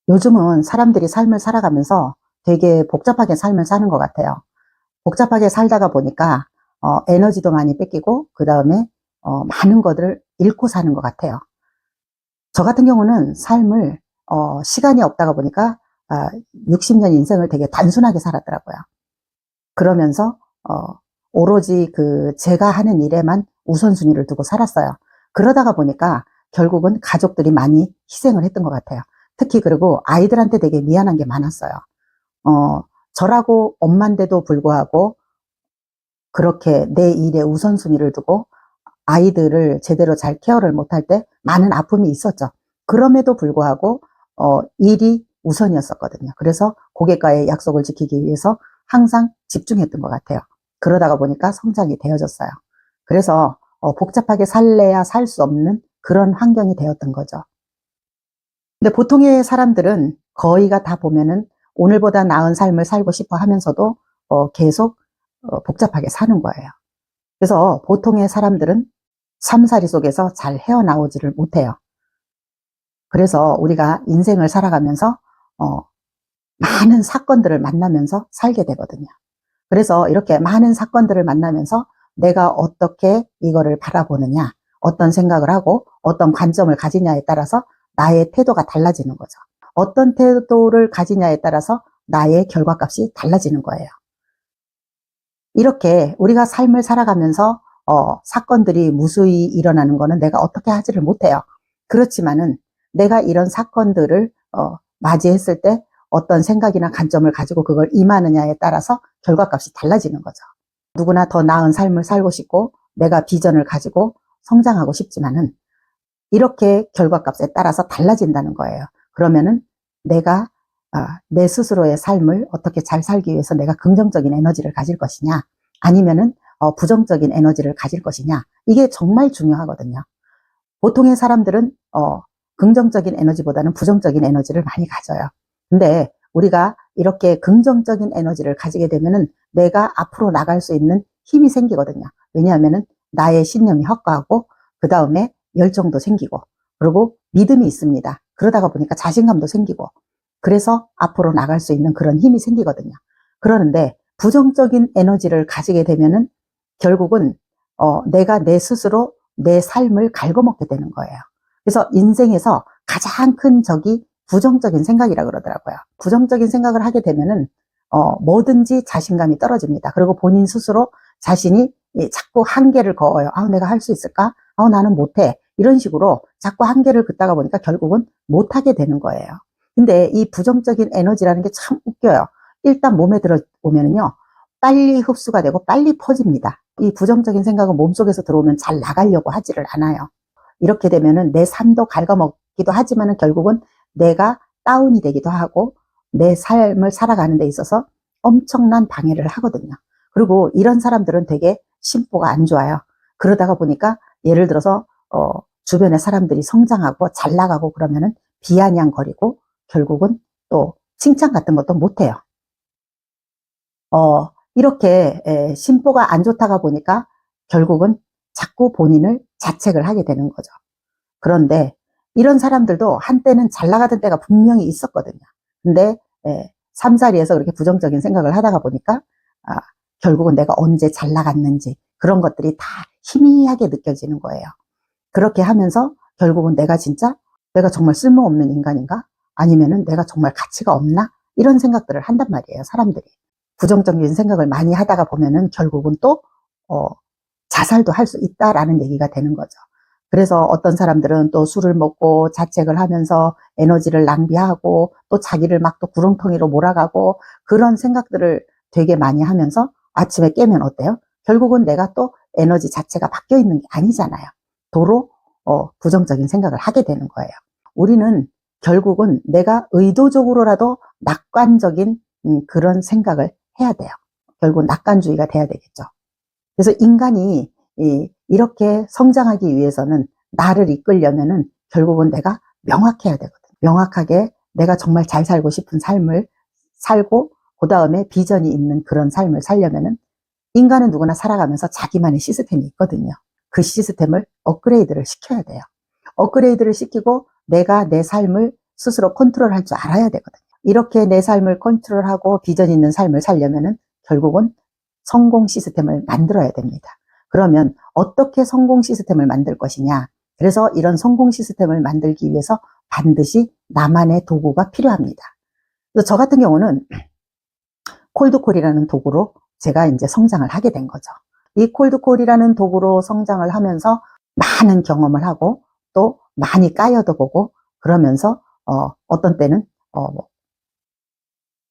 요즘은 사람들이 삶을 살아가면서 되게 복잡하게 삶을 사는 것 같아요. 복잡하게 살다가 보니까 에너지도 많이 뺏기고 그 다음에 많은 것들을 잃고 사는 것 같아요. 저 같은 경우는 삶을 시간이 없다가 보니까 60년 인생을 되게 단순하게 살았더라고요. 그러면서 오로지 제가 하는 일에만 우선순위를 두고 살았어요. 그러다가 보니까 결국은 가족들이 많이 희생을 했던 것 같아요. 특히 그리고 아이들한테 되게 미안한 게 많았어요. 어, 저라고 엄마인데도 불구하고 그렇게 내 일에 우선순위를 두고 아이들을 제대로 잘 케어를 못할 때 많은 아픔이 있었죠. 그럼에도 불구하고 일이 우선이었었거든요. 그래서 고객과의 약속을 지키기 위해서 항상 집중했던 것 같아요. 그러다가 보니까 성장이 되어졌어요. 그래서 복잡하게 살래야 살 수 없는 그런 환경이 되었던 거죠. 근데 보통의 사람들은 거의가 다 보면은 오늘보다 나은 삶을 살고 싶어 하면서도 계속 복잡하게 사는 거예요. 그래서 보통의 사람들은 삶살이 속에서 잘 헤어나오지를 못해요. 그래서 우리가 인생을 살아가면서 많은 사건들을 만나면서 살게 되거든요. 그래서 이렇게 많은 사건들을 만나면서 내가 어떻게 이거를 바라보느냐, 어떤 생각을 하고 어떤 관점을 가지냐에 따라서 나의 태도가 달라지는 거죠. 어떤 태도를 가지냐에 따라서 나의 결과값이 달라지는 거예요. 이렇게 우리가 삶을 살아가면서 사건들이 무수히 일어나는 거는 내가 어떻게 하지를 못해요. 그렇지만은 내가 이런 사건들을 맞이했을 때 어떤 생각이나 관점을 가지고 그걸 임하느냐에 따라서 결과값이 달라지는 거죠. 누구나 더 나은 삶을 살고 싶고 내가 비전을 가지고 성장하고 싶지만은 이렇게 결과값에 따라서 달라진다는 거예요. 그러면은 내가 내 스스로의 삶을 어떻게 잘 살기 위해서 내가 긍정적인 에너지를 가질 것이냐, 아니면은 부정적인 에너지를 가질 것이냐, 이게 정말 중요하거든요. 보통의 사람들은 긍정적인 에너지보다는 부정적인 에너지를 많이 가져요. 근데 우리가 이렇게 긍정적인 에너지를 가지게 되면은 내가 앞으로 나갈 수 있는 힘이 생기거든요. 왜냐하면은 나의 신념이 확고하고 그 다음에 열정도 생기고 그리고 믿음이 있습니다. 그러다가 보니까 자신감도 생기고 그래서 앞으로 나갈 수 있는 그런 힘이 생기거든요. 그러는데 부정적인 에너지를 가지게 되면은 결국은 내가 내 스스로 내 삶을 갉아먹게 되는 거예요. 그래서 인생에서 가장 큰 적이 부정적인 생각이라 그러더라고요. 부정적인 생각을 하게 되면은 뭐든지 자신감이 떨어집니다. 그리고 본인 스스로 자신이 자꾸 한계를 그어요. 내가 할 수 있을까? 나는 못해. 이런 식으로 자꾸 한계를 긋다가 보니까 결국은 못하게 되는 거예요. 근데 이 부정적인 에너지라는 게 참 웃겨요. 일단 몸에 들어오면은요, 빨리 흡수가 되고 빨리 퍼집니다. 이 부정적인 생각은 몸속에서 들어오면 잘 나가려고 하지를 않아요. 이렇게 되면은 내 삶도 갉아먹기도 하지만은 결국은 내가 다운이 되기도 하고 내 삶을 살아가는 데 있어서 엄청난 방해를 하거든요. 그리고 이런 사람들은 되게 심보가 안 좋아요. 그러다가 보니까 예를 들어서 주변의 사람들이 성장하고 잘 나가고 그러면은 비아냥거리고 결국은 또 칭찬 같은 것도 못해요. 이렇게 심보가 안 좋다가 보니까 결국은 자꾸 본인을 자책을 하게 되는 거죠. 그런데 이런 사람들도 한때는 잘 나가던 때가 분명히 있었거든요. 근데 삶살이에서 그렇게 부정적인 생각을 하다가 보니까 아, 결국은 내가 언제 잘 나갔는지 그런 것들이 다 희미하게 느껴지는 거예요. 그렇게 하면서 결국은 내가 정말 쓸모없는 인간인가? 아니면은 내가 정말 가치가 없나? 이런 생각들을 한단 말이에요, 사람들이. 부정적인 생각을 많이 하다가 보면은 결국은 또 자살도 할 수 있다라는 얘기가 되는 거죠. 그래서 어떤 사람들은 또 술을 먹고 자책을 하면서 에너지를 낭비하고 또 자기를 막 또 구렁텅이로 몰아가고 그런 생각들을 되게 많이 하면서 아침에 깨면 어때요? 결국은 내가 또 에너지 자체가 바뀌어 있는 게 아니잖아요. 도로 부정적인 생각을 하게 되는 거예요. 우리는 결국은 내가 의도적으로라도 낙관적인 그런 생각을 해야 돼요. 결국 낙관주의가 돼야 되겠죠. 그래서 인간이 이렇게 성장하기 위해서는 나를 이끌려면은 결국은 내가 명확해야 되거든. 명확하게 내가 정말 잘 살고 싶은 삶을 살고 그 다음에 비전이 있는 그런 삶을 살려면은 인간은 누구나 살아가면서 자기만의 시스템이 있거든요. 그 시스템을 업그레이드를 시켜야 돼요. 업그레이드를 시키고 내가 내 삶을 스스로 컨트롤할 줄 알아야 되거든요. 이렇게 내 삶을 컨트롤하고 비전 있는 삶을 살려면은 결국은 성공 시스템을 만들어야 됩니다. 그러면 어떻게 성공 시스템을 만들 것이냐? 그래서 이런 성공 시스템을 만들기 위해서 반드시 나만의 도구가 필요합니다. 그래서 저 같은 경우는 콜드콜이라는 도구로 제가 이제 성장을 하게 된 거죠. 이 콜드콜이라는 도구로 성장을 하면서 많은 경험을 하고 또 많이 까여도 보고 그러면서 어떤 때는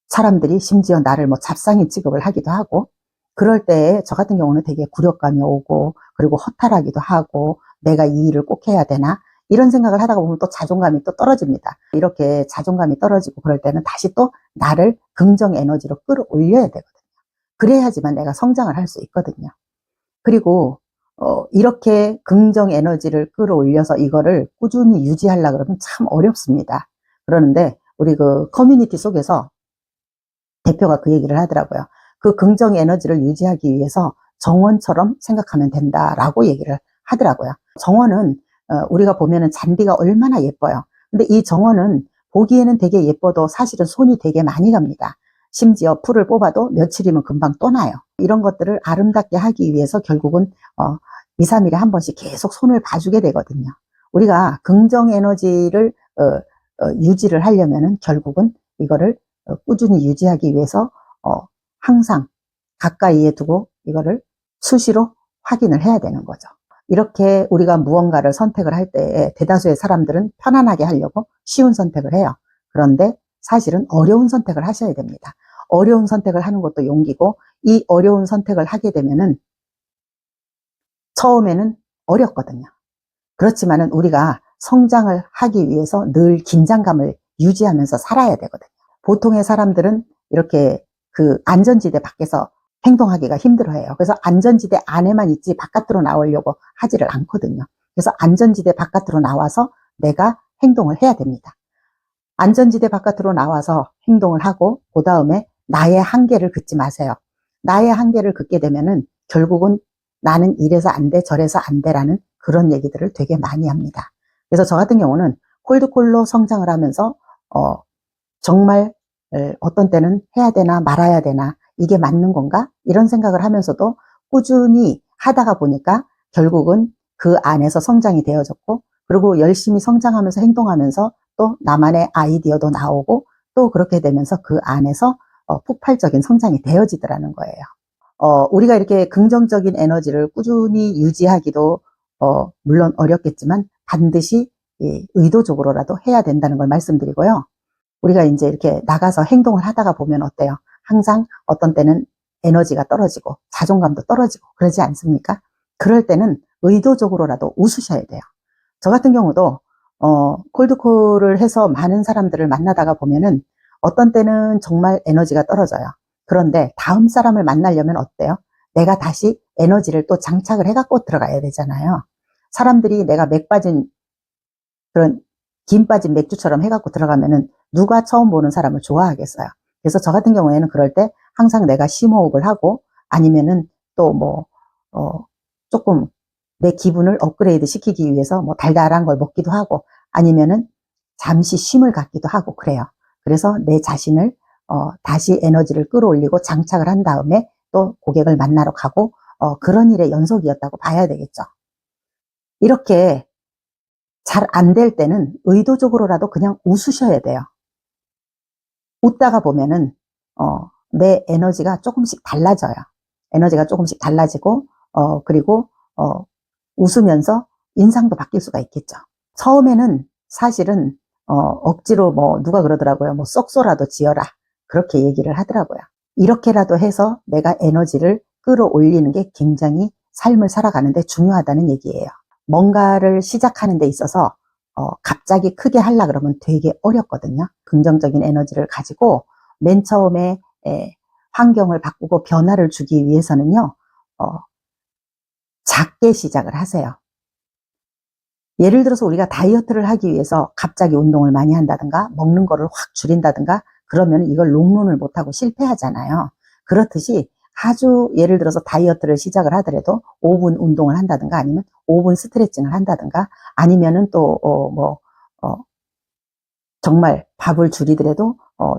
사람들이 심지어 나를 뭐 잡상인 취급을 하기도 하고 그럴 때 저 같은 경우는 되게 굴욕감이 오고 그리고 허탈하기도 하고 내가 이 일을 꼭 해야 되나 이런 생각을 하다가 보면 또 자존감이 또 떨어집니다. 이렇게 자존감이 떨어지고 그럴 때는 다시 또 나를 긍정 에너지로 끌어올려야 되거든요. 그래야지만 내가 성장을 할 수 있거든요. 그리고 이렇게 긍정 에너지를 끌어올려서 이거를 꾸준히 유지하려고 그러면 참 어렵습니다. 그러는데 우리 그 커뮤니티 속에서 대표가 그 얘기를 하더라고요. 그 긍정 에너지를 유지하기 위해서 정원처럼 생각하면 된다라고 얘기를 하더라고요. 정원은 우리가 보면은 잔디가 얼마나 예뻐요. 근데 이 정원은 보기에는 되게 예뻐도 사실은 손이 되게 많이 갑니다. 심지어 풀을 뽑아도 며칠이면 금방 또 나요. 이런 것들을 아름답게 하기 위해서 결국은 2, 3일에 한 번씩 계속 손을 봐주게 되거든요. 우리가 긍정 에너지를 유지를 하려면은 결국은 이거를 꾸준히 유지하기 위해서 항상 가까이에 두고 이거를 수시로 확인을 해야 되는 거죠. 이렇게 우리가 무언가를 선택을 할 때 대다수의 사람들은 편안하게 하려고 쉬운 선택을 해요. 그런데 사실은 어려운 선택을 하셔야 됩니다. 어려운 선택을 하는 것도 용기고 이 어려운 선택을 하게 되면은 처음에는 어렵거든요. 그렇지만은 우리가 성장을 하기 위해서 늘 긴장감을 유지하면서 살아야 되거든요. 보통의 사람들은 이렇게 그 안전지대 밖에서 행동하기가 힘들어해요. 그래서 안전지대 안에만 있지 바깥으로 나오려고 하지를 않거든요. 그래서 안전지대 바깥으로 나와서 내가 행동을 해야 됩니다. 안전지대 바깥으로 나와서 행동을 하고 그 다음에 나의 한계를 긋지 마세요. 나의 한계를 긋게 되면은 결국은 나는 이래서 안 돼, 저래서 안 돼라는 그런 얘기들을 되게 많이 합니다. 그래서 저 같은 경우는 콜드콜로 성장을 하면서 정말 어떤 때는 해야 되나 말아야 되나 이게 맞는 건가 이런 생각을 하면서도 꾸준히 하다가 보니까 결국은 그 안에서 성장이 되어졌고 그리고 열심히 성장하면서 행동하면서 또 나만의 아이디어도 나오고 또 그렇게 되면서 그 안에서 폭발적인 성장이 되어지더라는 거예요. 우리가 이렇게 긍정적인 에너지를 꾸준히 유지하기도 물론 어렵겠지만 반드시 의도적으로라도 해야 된다는 걸 말씀드리고요. 우리가 이제 이렇게 나가서 행동을 하다가 보면 어때요? 항상 어떤 때는 에너지가 떨어지고 자존감도 떨어지고 그러지 않습니까? 그럴 때는 의도적으로라도 웃으셔야 돼요. 저 같은 경우도 콜드콜을 해서 많은 사람들을 만나다가 보면은 어떤 때는 정말 에너지가 떨어져요. 그런데 다음 사람을 만나려면 어때요? 내가 다시 에너지를 또 장착을 해갖고 들어가야 되잖아요. 사람들이 내가 맥 빠진 그런 김 빠진 맥주처럼 해갖고 들어가면은 누가 처음 보는 사람을 좋아하겠어요. 그래서 저 같은 경우에는 그럴 때 항상 내가 심호흡을 하고 아니면은 또 뭐, 조금 내 기분을 업그레이드 시키기 위해서 뭐 달달한 걸 먹기도 하고 아니면은 잠시 쉼을 갖기도 하고 그래요. 그래서 내 자신을 다시 에너지를 끌어올리고 장착을 한 다음에 또 고객을 만나러 가고 그런 일의 연속이었다고 봐야 되겠죠. 이렇게 잘 안 될 때는 의도적으로라도 그냥 웃으셔야 돼요. 웃다가 보면은 내 에너지가 조금씩 달라져요. 에너지가 조금씩 달라지고 그리고 웃으면서 인상도 바뀔 수가 있겠죠. 처음에는 사실은 억지로 뭐 누가 그러더라고요. 뭐 쏙쏘라도 지어라 그렇게 얘기를 하더라고요. 이렇게라도 해서 내가 에너지를 끌어올리는 게 굉장히 삶을 살아가는데 중요하다는 얘기예요. 뭔가를 시작하는 데 있어서 갑자기 크게 하려 그러면 되게 어렵거든요. 긍정적인 에너지를 가지고 맨 처음에 환경을 바꾸고 변화를 주기 위해서는요. 작게 시작을 하세요. 예를 들어서 우리가 다이어트를 하기 위해서 갑자기 운동을 많이 한다든가 먹는 거를 확 줄인다든가 그러면 이걸 롱런을 못하고 실패하잖아요. 그렇듯이 아주 예를 들어서 다이어트를 시작을 하더라도 5분 운동을 한다든가 아니면 5분 스트레칭을 한다든가 아니면은 또 정말 밥을 줄이더라도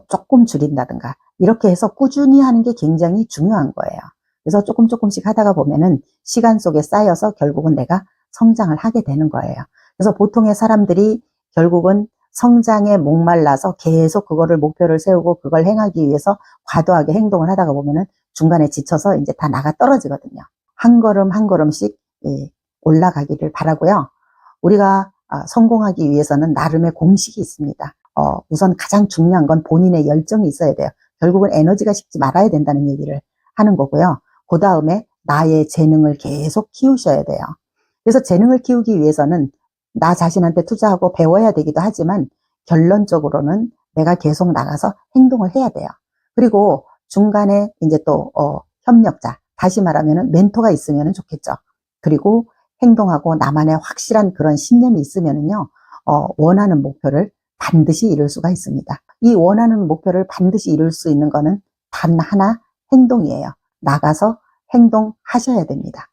조금 줄인다든가 이렇게 해서 꾸준히 하는 게 굉장히 중요한 거예요. 그래서 조금씩 하다가 보면은 시간 속에 쌓여서 결국은 내가 성장을 하게 되는 거예요. 그래서 보통의 사람들이 결국은 성장에 목말라서 계속 그거를 목표를 세우고 그걸 행하기 위해서 과도하게 행동을 하다가 보면은 중간에 지쳐서 이제 다 나가 떨어지거든요. 한 걸음 한 걸음씩 올라가기를 바라고요. 우리가 성공하기 위해서는 나름의 공식이 있습니다. 우선 가장 중요한 건 본인의 열정이 있어야 돼요. 결국은 에너지가 식지 말아야 된다는 얘기를 하는 거고요. 그 다음에 나의 재능을 계속 키우셔야 돼요. 그래서 재능을 키우기 위해서는 나 자신한테 투자하고 배워야 되기도 하지만 결론적으로는 내가 계속 나가서 행동을 해야 돼요. 그리고 중간에 이제 또 협력자, 다시 말하면 멘토가 있으면 좋겠죠. 그리고 행동하고 나만의 확실한 그런 신념이 있으면요, 원하는 목표를 반드시 이룰 수가 있습니다. 이 원하는 목표를 반드시 이룰 수 있는 거는 단 하나, 행동이에요. 나가서 행동하셔야 됩니다.